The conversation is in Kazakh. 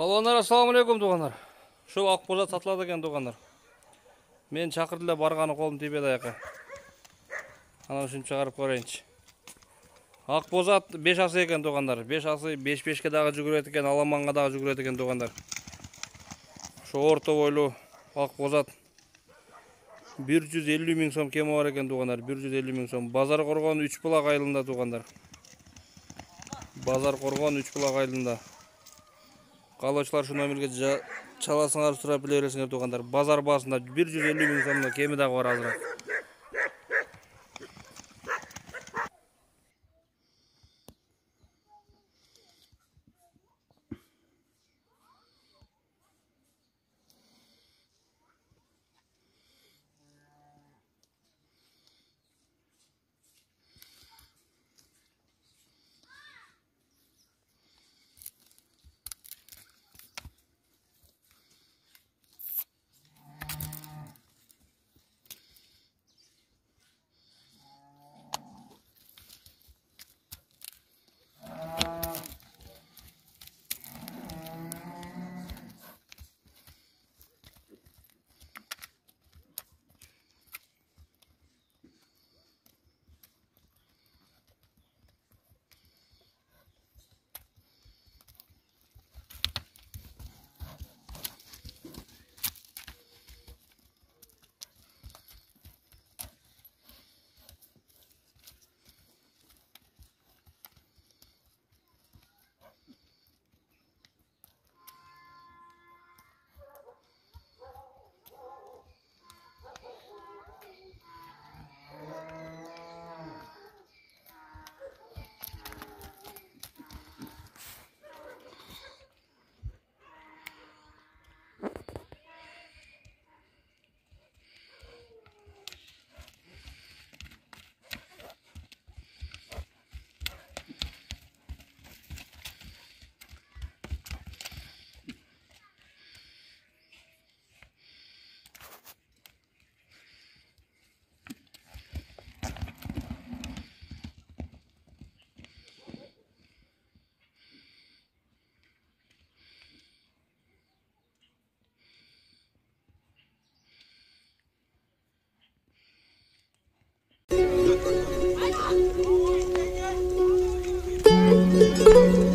Палуандар, ассалаумалейкум туғандар. Шул ақбозат сатылады екен туғандар. Мен шақырдылар, барғаны қолым тибеді аяққа. Ана үшін шығарып көрейінші. Ақбозат 5 асы екен туғандар. 5 асы 5-5-ке дағы жүгіреді екен, аламанға дағы жүгіреді екен туғандар. Шу орта бойлы ақбозат 150 мың сом кемі бар екен туғандар. 150 мың сом. Базар қорған 3 бұлақ айлында туғандар. Базар қорған 3 бұлақ айлында. Қалаушылар шу номерге чаласыңар сұрап білересіңер туғандар. Базар басында 150 мың сомда кемі дағы бар азырақ. Thank you.